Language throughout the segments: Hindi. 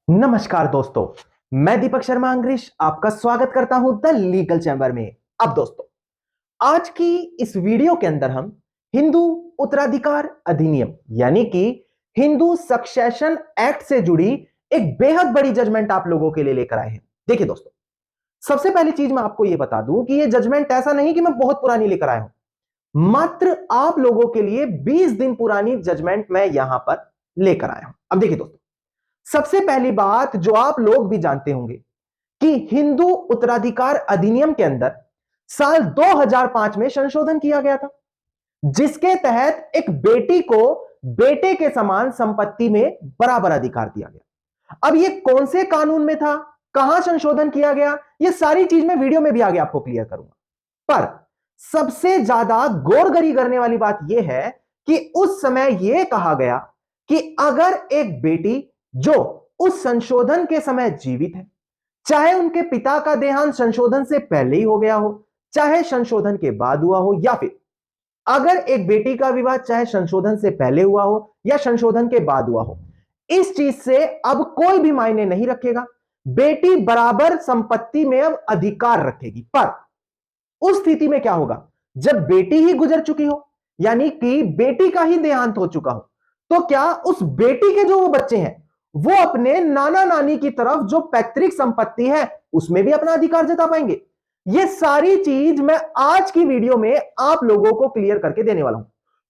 नमस्कार दोस्तों, मैं दीपक शर्मा अंग्रेश आपका स्वागत करता हूं द लीगल चैम्बर में। अब दोस्तों, आज की इस वीडियो के अंदर हम हिंदू उत्तराधिकार अधिनियम यानी कि हिंदू सक्सेशन एक्ट से जुड़ी एक बेहद बड़ी जजमेंट आप लोगों के लिए लेकर आए हैं। देखिए दोस्तों, सबसे पहली चीज मैं आपको यह बता दूं कि यह जजमेंट ऐसा नहीं कि मैं बहुत पुरानी लेकर आया हूं। मात्र आप लोगों के लिए 20 दिन पुरानी जजमेंट मैं यहां पर लेकर आया हूं। अब देखिए दोस्तों, सबसे पहली बात जो आप लोग भी जानते होंगे कि हिंदू उत्तराधिकार अधिनियम के अंदर साल 2005 में संशोधन किया गया था, जिसके तहत एक बेटी को बेटे के समान संपत्ति में बराबर अधिकार दिया गया। अब यह कौन से कानून में था, कहां संशोधन किया गया, यह सारी चीज मैं वीडियो में भी आगे आपको क्लियर करूंगा। पर सबसे ज्यादा गौरगरी करने वाली बात यह है कि उस समय यह कहा गया कि अगर एक बेटी जो उस संशोधन के समय जीवित है, चाहे उनके पिता का देहांत संशोधन से पहले ही हो गया हो, चाहे संशोधन के बाद हुआ हो, या फिर अगर एक बेटी का विवाह चाहे संशोधन से पहले हुआ हो या संशोधन के बाद हुआ हो, इस चीज से अब कोई भी मायने नहीं रखेगा। बेटी बराबर संपत्ति में अब अधिकार रखेगी। पर उस स्थिति में क्या होगा, जब बेटी ही गुजर चुकी हो, यानी कि बेटी का ही देहांत हो चुका हो, तो क्या उस बेटी के जो वो बच्चे हैं वो अपने नाना नानी की तरफ जो पैतृक संपत्ति है उसमें भी अपना अधिकार जता पाएंगे? ये सारी चीज मैं आज की वीडियो में आप लोगों को क्लियर करके देने वाला हूं,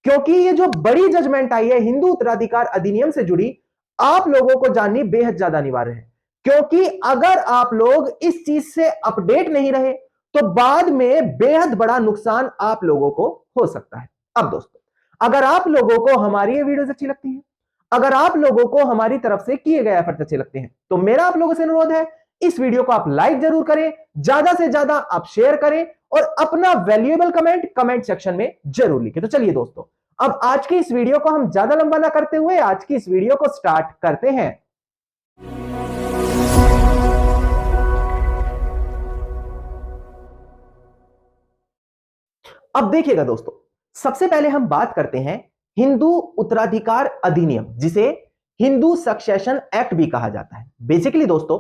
क्योंकि ये जो बड़ी जजमेंट आई है हिंदू उत्तराधिकार अधिनियम से जुड़ी, आप लोगों को जाननी बेहद ज्यादा अनिवार्य है। क्योंकि अगर आप लोग इस चीज से अपडेट नहीं रहे तो बाद में बेहद बड़ा नुकसान आप लोगों को हो सकता है। अब दोस्तों, अगर आप लोगों को हमारी ये वीडियोस अच्छी लगती है, अगर आप लोगों को हमारी तरफ से किए गए एफर्ट अच्छे लगते हैं, तो मेरा आप लोगों से अनुरोध है, इस वीडियो को आप लाइक जरूर करें, ज्यादा से ज्यादा आप शेयर करें और अपना वैल्यूएबल कमेंट सेक्शन में जरूर लिखें। तो चलिए दोस्तों, अब आज की इस वीडियो को हम ज्यादा लंबा ना करते हुए आज की इस वीडियो को स्टार्ट करते हैं। अब देखिएगा दोस्तों, सबसे पहले हम बात करते हैं हिंदू उत्तराधिकार अधिनियम, जिसे हिंदू सक्सेशन एक्ट भी कहा जाता है। बेसिकली दोस्तों,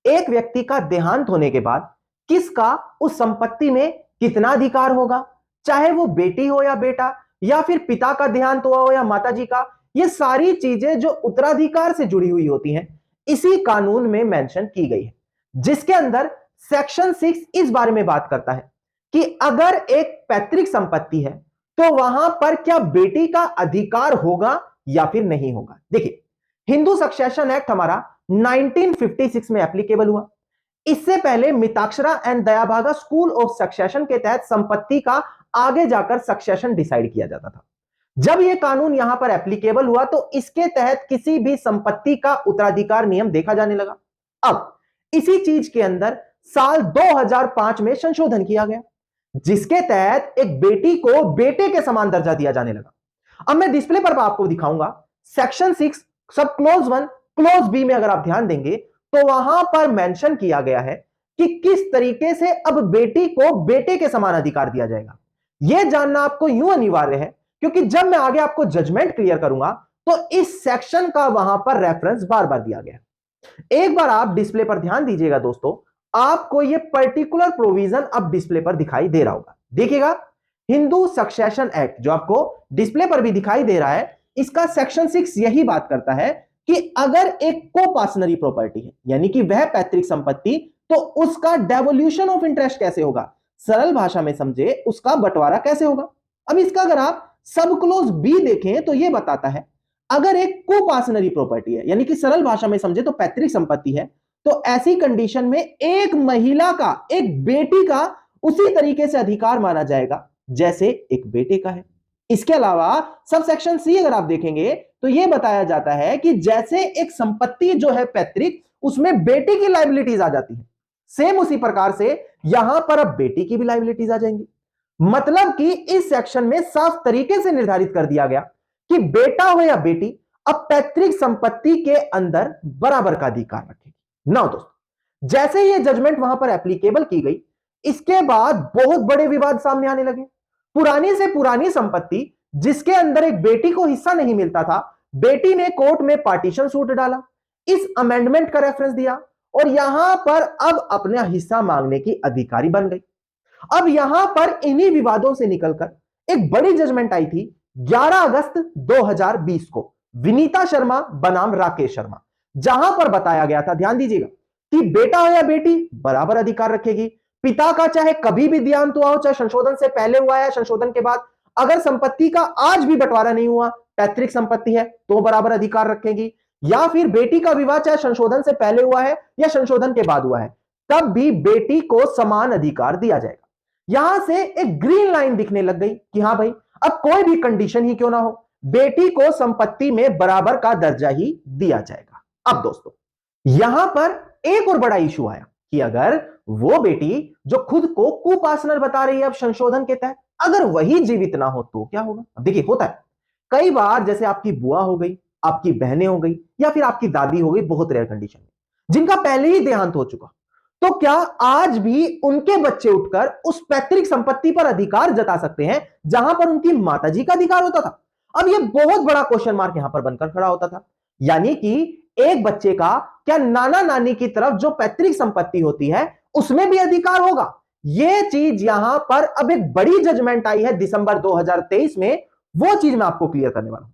एक व्यक्ति का देहांत होने के बाद किसका उस संपत्ति में कितना अधिकार होगा, चाहे वो बेटी हो या बेटा, या फिर पिता का देहांत हुआ हो या माताजी का, ये सारी चीजें जो उत्तराधिकार से जुड़ी हुई होती हैं, इसी कानून में मेंशन की गई है, जिसके अंदर सेक्शन 6 इस बारे में बात करता है कि अगर एक पैतृक संपत्ति है तो वहां पर क्या बेटी का अधिकार होगा या फिर नहीं होगा। देखिए, हिंदू सक्सेशन एक्ट हमारा 1956 में एप्लीकेबल हुआ। इससे पहले Mitakshara and Dayabhaga school of succession के तहत संपत्ति का आगे जाकर सक्सेशन डिसाइड किया जाता था। जब यह कानून यहां पर एप्लीकेबल हुआ तो इसके तहत किसी भी संपत्ति का उत्तराधिकार नियम देखा जाने लगा। अब इसी चीज के अंदर साल 2005 में संशोधन किया गया, जिसके तहत एक बेटी को बेटे के समान दर्जा दिया जाने लगा। अब मैं डिस्प्ले पर आपको दिखाऊंगा सेक्शन 6 सब क्लोज 1 क्लोज बी में अगर आप ध्यान देंगे तो वहां पर मेंशन किया गया है कि किस तरीके से अब बेटी को बेटे के समान अधिकार दिया जाएगा। यह जानना आपको यूं अनिवार्य है क्योंकि जब मैं आगे आपको जजमेंट क्लियर करूंगा तो इस सेक्शन का वहां पर रेफरेंस बार बार दिया गया। एक बार आप डिस्प्ले पर ध्यान दीजिएगा दोस्तों, आपको यह पर्टिकुलर प्रोविजन अब डिस्प्ले पर दिखाई दे रहा होगा। देखिएगा, हिंदू सक्सेशन एक्ट जो आपको डिस्प्ले पर भी दिखाई दे रहा है, इसका सेक्शन 6 यही बात करता है कि अगर एक कोपासनरी प्रॉपर्टी है, यानी कि वह पैतृक संपत्ति, तो उसका डेवोल्यूशन ऑफ इंटरेस्ट कैसे होगा, सरल भाषा में समझे उसका बंटवारा कैसे होगा। अब इसका अगर आप सब क्लोज बी देखें तो यह बताता है अगर एक कोपासनरी प्रॉपर्टी है, यानी कि सरल भाषा में समझे तो पैतृक संपत्ति है, तो ऐसी कंडीशन में एक महिला का, एक बेटी का उसी तरीके से अधिकार माना जाएगा जैसे एक बेटे का है। इसके अलावा सब सेक्शन सी अगर आप देखेंगे तो यह बताया जाता है कि जैसे एक संपत्ति जो है पैतृक, उसमें बेटे की लायबिलिटीज आ जाती है, सेम उसी प्रकार से यहां पर अब बेटी की भी लायबिलिटीज आ जाएंगी। मतलब कि इस सेक्शन में साफ तरीके से निर्धारित कर दिया गया कि बेटा हो या बेटी अब पैतृक संपत्ति के अंदर बराबर का अधिकार रखेगी। ना दोस्तों, जैसे ही यह जजमेंट वहां पर एप्लीकेबल की गई, इसके बाद बहुत बड़े विवाद सामने आने लगे। पुरानी से पुरानी संपत्ति जिसके अंदर एक बेटी को हिस्सा नहीं मिलता था, बेटी ने कोर्ट में पार्टीशन सूट डाला। इस अमेंडमेंट का रेफरेंस दिया और यहां पर अब अपना हिस्सा मांगने की अधिकारी बन गई। अब यहां पर इन्हीं विवादों से निकलकर एक बड़ी जजमेंट आई थी 11 अगस्त 2020 को, विनीता शर्मा बनाम राकेश शर्मा, जहां पर बताया गया था, ध्यान दीजिएगा, कि बेटा हो या बेटी बराबर अधिकार रखेगी। पिता का चाहे कभी भी देहांत हुआ हो, चाहे संशोधन से पहले हुआ है संशोधन के बाद, अगर संपत्ति का आज भी बंटवारा नहीं हुआ, पैतृक संपत्ति है तो बराबर अधिकार रखेगी। या फिर बेटी का विवाह चाहे संशोधन से पहले हुआ है या संशोधन के बाद हुआ है, तब भी बेटी को समान अधिकार दिया जाएगा। यहां से एक ग्रीन लाइन दिखने लग गई कि हां भाई, अब कोई भी कंडीशन ही क्यों ना हो, बेटी को संपत्ति में बराबर का दर्जा ही दिया जाएगा। अब दोस्तों, यहां पर एक और बड़ा इशू आया कि अगर वो बेटी जो खुद को कुपार्टनर बता रही है अब संशोधन के तहत, अगर वही जीवित ना हो तो क्या होगा। अब देखिए, होता है कई बार, जैसे आपकी बुआ हो गई, आपकी बहनें हो गई, या फिर आपकी दादी हो गई, बहुत रेयर कंडीशन में, जिनका पहले ही देहांत हो चुका, तो क्या आज भी उनके बच्चे उठकर उस पैतृक संपत्ति पर अधिकार जता सकते हैं जहां पर उनकी माताजी का अधिकार होता था। अब यह बहुत बड़ा क्वेश्चन मार्क यहां पर बनकर खड़ा होता था, यानी कि एक बच्चे का क्या नाना नानी की तरफ जो पैतृक संपत्ति होती है उसमें भी अधिकार होगा। यह चीज यहां पर अब एक बड़ी जजमेंट आई है दिसंबर 2023 में, वो चीज मैं आपको क्लियर करने वाला हूं।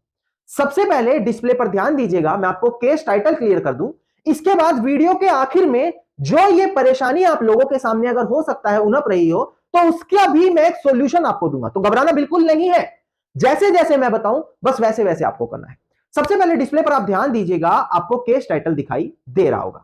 सबसे पहले डिस्प्ले पर ध्यान दीजिएगा, मैं आपको केस टाइटल क्लियर कर दूं, इसके बाद वीडियो के आखिर में जो ये परेशानी आप लोगों के सामने अगर हो सकता है उनप रही हो, तो उसका भी मैं एक सॉल्यूशन आपको दूंगा। तो घबराना बिल्कुल नहीं है, जैसे जैसे मैं बताऊं बस वैसे वैसे आपको करना है। सबसे पहले डिस्प्ले पर आप ध्यान दीजिएगा, आपको केस टाइटल दिखाई दे रहा होगा।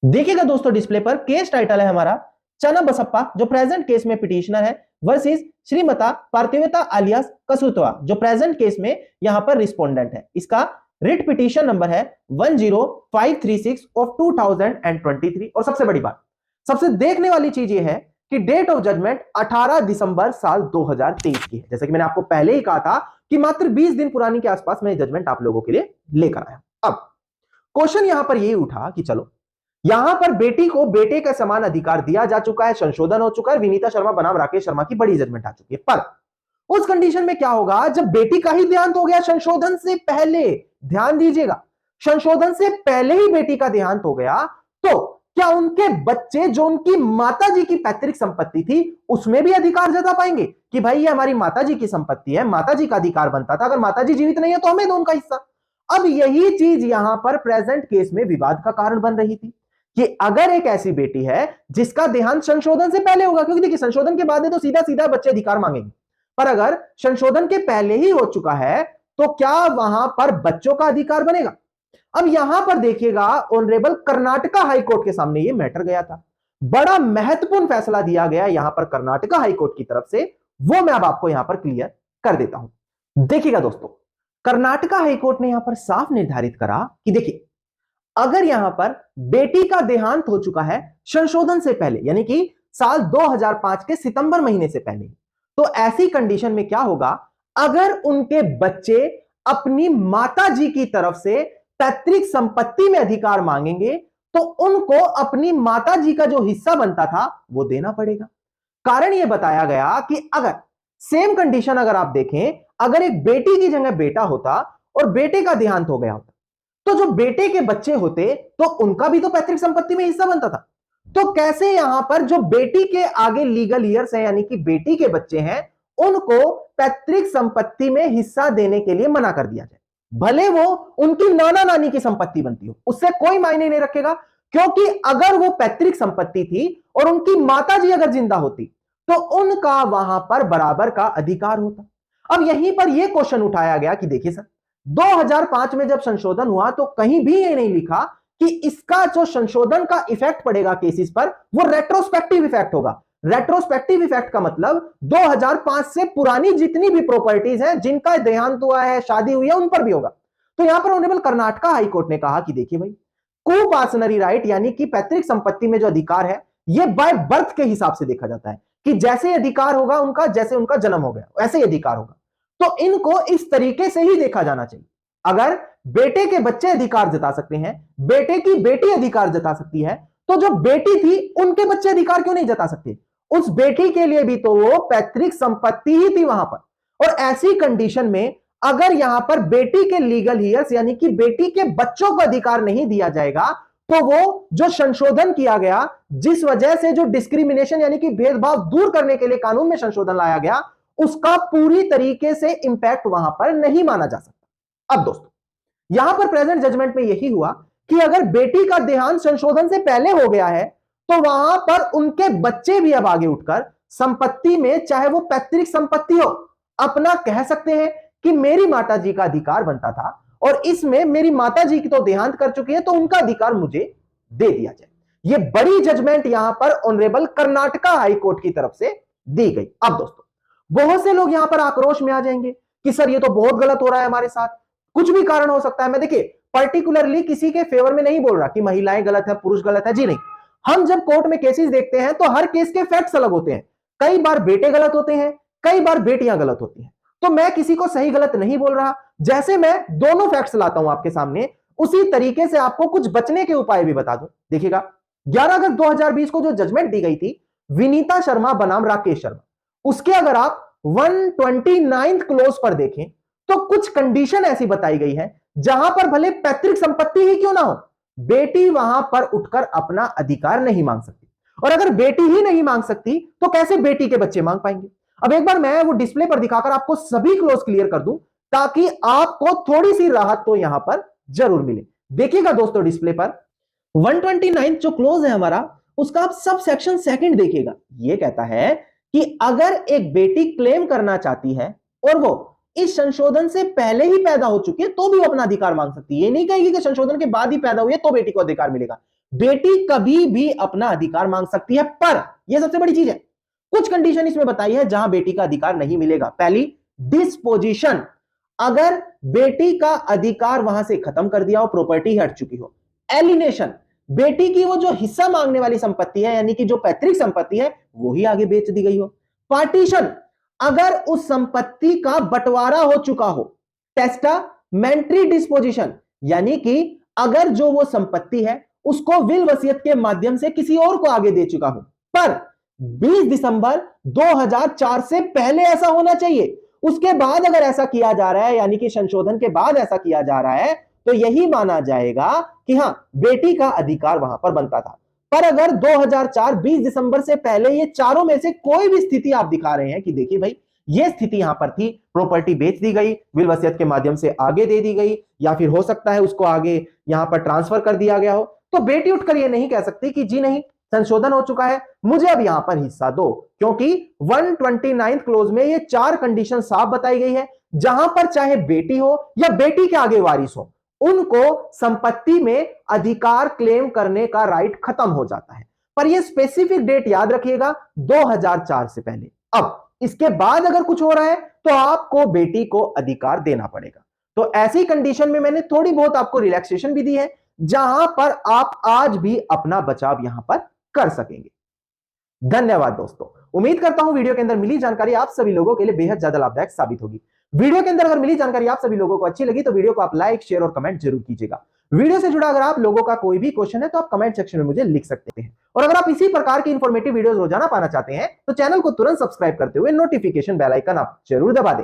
देखिएगा दोस्तों, डिस्प्ले पर केस टाइटल है हमारा चना बसप्पा, जो प्रेजेंट केस में पिटिशनर है, वर्सेस श्रीमता पार्थिवता आलियास कसूतवा, जो प्रेजेंट केस में यहां पर रिस्पोंडेंट है। इसका रिट पिटीशन नंबर है 10536 ऑफ 2023। और सबसे बड़ी बात, सबसे देखने वाली चीज यह है कि डेट ऑफ जजमेंट 18 दिसंबर साल 2023 की है। जैसे कि मैंने आपको पहले ही कहा था कि मात्र 20 दिन पुरानी के आसपास मैं जजमेंट आप लोगों के लिए लेकर आया। अब क्वेश्चन यहां पर यह उठा कि चलो, यहां पर बेटी को बेटे का समान अधिकार दिया जा चुका है, संशोधन हो चुका है, विनीता शर्मा बनाम राकेश शर्मा की बड़ी जजमेंट आ चुकी है, पर उस कंडीशन में क्या होगा जब बेटी का ही देहांत हो गया संशोधन से पहले। ध्यान दीजिएगा, संशोधन से पहले ही बेटी का देहांत हो गया, तो क्या उनके बच्चे जो उनकी माताजी की पैतृक संपत्ति थी उसमें भी अधिकार जता पाएंगे कि भाई ये हमारी माताजी की संपत्ति है, माताजी का अधिकार बनता था, अगर माताजी जीवित नहीं है तो हमें दो उनका हिस्सा। अब यही चीज यहां पर प्रेजेंट केस में विवाद का कारण बन रही थी कि अगर एक ऐसी बेटी है जिसका देहांत संशोधन से पहले होगा, क्योंकि देखिए संशोधन के बाद है तो सीधा सीधा बच्चे अधिकार मांगेंगे, पर अगर संशोधन के पहले ही हो चुका है तो क्या वहां पर बच्चों का अधिकार बनेगा। अब यहां पर देखिएगा, ऑनरेबल कर्नाटका हाईकोर्ट के सामने यह मैटर गया था, बड़ा महत्वपूर्ण फैसला दिया गया यहां पर कर्नाटका हाईकोर्ट की तरफ से, वो मैं अब आपको यहां पर क्लियर कर देता हूं। देखिएगा दोस्तों, कर्नाटका हाईकोर्ट ने यहां पर साफ निर्धारित करा कि देखिए, अगर यहां पर बेटी का देहांत हो चुका है संशोधन से पहले, यानी कि साल 2005 के सितंबर महीने से पहले, तो ऐसी कंडीशन में क्या होगा, अगर उनके बच्चे अपनी माताजी की तरफ से पैतृक संपत्ति में अधिकार मांगेंगे तो उनको अपनी माताजी का जो हिस्सा बनता था वो देना पड़ेगा। कारण यह बताया गया कि अगर सेम कंडीशन अगर आप देखें, अगर एक बेटी की जगह बेटा होता और बेटे का देहांत हो गया होता, तो जो बेटे के बच्चे होते तो उनका भी तो पैतृक संपत्ति में हिस्सा बनता था। तो कैसे यहां पर जो बेटी के आगे लीगल ईयर्स है, यानी कि बेटी के बच्चे हैं, उनको पैतृक संपत्ति में हिस्सा देने के लिए मना कर दिया जाए, भले वो उनकी नाना नानी की संपत्ति बनती हो, उससे कोई मायने नहीं रखेगा, क्योंकि अगर वो पैतृक संपत्ति थी और उनकी माताजी अगर जिंदा होती तो उनका वहां पर बराबर का अधिकार होता। अब यहीं पर यह क्वेश्चन उठाया गया कि देखिए सर, 2005 में जब संशोधन हुआ तो कहीं भी ये नहीं लिखा कि इसका जो संशोधन का इफेक्ट पड़ेगा केसेस पर वो रेट्रोस्पेक्टिव इफेक्ट होगा। रेट्रोस्पेक्टिव इफेक्ट का मतलब 2005 से पुरानी जितनी भी प्रॉपर्टीज हैं, जिनका देहांत हुआ है, शादी हुई है, उन पर भी होगा। तो यहां पर ऑनरेबल कर्नाटका हाईकोर्ट ने कहा कि देखिए भाई, को-पार्सनरी राइट यानी कि पैतृक संपत्ति में जो अधिकार है यह बाय बर्थ के हिसाब से देखा जाता है कि जैसे अधिकार होगा उनका, जैसे उनका जन्म हो गया वैसे ही अधिकार होगा। तो इनको इस तरीके से ही देखा जाना चाहिए। अगर बेटे के बच्चे अधिकार जता सकते हैं, बेटे की बेटी अधिकार जता सकती है, तो जो बेटी थी उनके बच्चे अधिकार क्यों नहीं जता सकते। उस बेटी के लिए भी तो वो पैतृक संपत्ति ही थी वहां पर। और ऐसी कंडीशन में अगर यहां पर बेटी के लीगल हियर्स यानी कि बेटी के बच्चों को अधिकार नहीं दिया जाएगा, तो वो जो संशोधन किया गया, जिस वजह से जो डिस्क्रिमिनेशन यानी कि भेदभाव दूर करने के लिए कानून में संशोधन लाया गया, उसका पूरी तरीके से इंपैक्ट वहां पर नहीं माना जा सकता। अब दोस्तों, यहां पर प्रेजेंट जजमेंट में यही हुआ कि अगर बेटी का देहांत संशोधन से पहले हो गया है, तो वहां पर उनके बच्चे भी अब आगे उठकर संपत्ति में, चाहे वो पैतृक संपत्ति हो, अपना कह सकते हैं कि मेरी माता जी का अधिकार बनता था और इसमें मेरी माता जी की तो देहांत कर चुकी है, तो उनका अधिकार मुझे दे दिया जाए। यह बड़ी जजमेंट यहां पर ऑनरेबल कर्नाटका हाई कोर्ट की तरफ से दी गई। अब दोस्तों, बहुत से लोग यहां पर आक्रोश में आ जाएंगे कि सर ये तो बहुत गलत हो रहा है हमारे साथ, कुछ भी कारण हो सकता है। मैं देखिए पर्टिकुलरली किसी के फेवर में नहीं बोल रहा कि महिलाएं गलत है, पुरुष गलत है, जी नहीं। हम जब कोर्ट में केसेस देखते हैं तो हर केस के फैक्ट्स अलग होते हैं। कई बार बेटे गलत होते हैं, कई बार बेटियां गलत होती हैं। तो मैं किसी को सही गलत नहीं बोल रहा। जैसे मैं दोनों फैक्ट्स लाता हूं आपके सामने, उसी तरीके से आपको कुछ बचने के उपाय भी बता दूं। देखिएगा, 11 अगस्त 2020 को जो जजमेंट दी गई थी विनीता शर्मा बनाम राकेश शर्मा, उसके अगर आप 129th क्लोज पर देखें तो कुछ कंडीशन ऐसी बताई गई है जहां पर भले पैतृक संपत्ति ही क्यों ना हो, बेटी वहां पर उठकर अपना अधिकार नहीं मांग सकती। और अगर बेटी ही नहीं मांग सकती तो कैसे बेटी के बच्चे मांग पाएंगे। अब एक बार मैं वो डिस्प्ले पर दिखाकर आपको सभी क्लोज क्लियर कर दूं ताकि आपको थोड़ी सी राहत तो यहां पर जरूर मिले। देखिएगा दोस्तों, डिस्प्ले पर 129 जो क्लोज है हमारा, उसका आप सब सेक्शन सेकंड देखिएगा। यह कहता है कि अगर एक बेटी क्लेम करना चाहती है और वो इस संशोधन से पहले ही पैदा हो चुकी है तो भी वो अपना अधिकार मांग सकती है। ये नहीं कहेगी कि संशोधन के बाद ही पैदा हुई है तो बेटी को अधिकार मिलेगा। बेटी कभी भी अपना अधिकार मांग सकती है, पर यह सबसे बड़ी चीज है, कुछ कंडीशन इसमें बताई है जहां बेटी का अधिकार नहीं मिलेगा। पहली, डिस्पोजिशन, अगर बेटी का अधिकार वहां से खत्म कर दिया हो, प्रॉपर्टी हट चुकी हो। एलिनेशन, बेटी की वो जो हिस्सा मांगने वाली संपत्ति है यानी कि जो पैतृक संपत्ति है वो ही आगे बेच दी गई हो। पार्टीशन, अगर उस संपत्ति का बंटवारा हो चुका हो। टेस्टामेंट्री डिस्पोजिशन, यानी कि अगर जो वो संपत्ति है उसको विल वसीयत के माध्यम से किसी और को आगे दे चुका हो, पर 20 दिसंबर 2004 से पहले ऐसा होना चाहिए। उसके बाद अगर ऐसा किया जा रहा है यानी कि संशोधन के बाद ऐसा किया जा रहा है तो यही माना जाएगा कि हां, बेटी का अधिकार वहां पर बनता था। पर अगर 2004 20 दिसंबर से पहले ये चारों में से कोई भी स्थिति आप दिखा रहे हैं कि देखिए भाई ये स्थिति यहां पर थी, प्रॉपर्टी बेच दी गई, विल वसीयत के माध्यम से आगे दे दी गई, या फिर हो सकता है उसको आगे यहां पर ट्रांसफर कर दिया गया हो, तो बेटी उठकर ये नहीं कह सकती कि जी नहीं, संशोधन हो चुका है, मुझे अब यहां पर हिस्सा दो। क्योंकि 129th क्लोज में ये चार कंडीशन साफ बताई गई है जहां पर चाहे बेटी हो या बेटी के आगे वारिस हो, उनको संपत्ति में अधिकार क्लेम करने का राइट खत्म हो जाता है। पर यह स्पेसिफिक डेट याद रखिएगा, 2004 से पहले। अब इसके बाद अगर कुछ हो रहा है तो आपको बेटी को अधिकार देना पड़ेगा। तो ऐसी कंडीशन में मैंने थोड़ी बहुत आपको रिलैक्सेशन भी दी है जहां पर आप आज भी अपना बचाव यहां पर कर सकेंगे। धन्यवाद दोस्तों, उम्मीद करता हूं वीडियो के अंदर मिली जानकारी आप सभी लोगों के लिए बेहद ज्यादा लाभदायक साबित होगी। वीडियो के अंदर अगर मिली जानकारी आप सभी लोगों को अच्छी लगी तो वीडियो को आप लाइक, शेयर और कमेंट जरूर कीजिएगा। वीडियो से जुड़ा अगर आप लोगों का कोई भी क्वेश्चन है तो आप कमेंट सेक्शन में मुझे लिख सकते हैं। और अगर आप इसी प्रकार की इंफॉर्मेटिव वीडियोस रोजाना पाना चाहते हैं तो चैनल को तुरंत सब्सक्राइब करते हुए नोटिफिकेशन बेल आइकन आप जरूर दबा दें।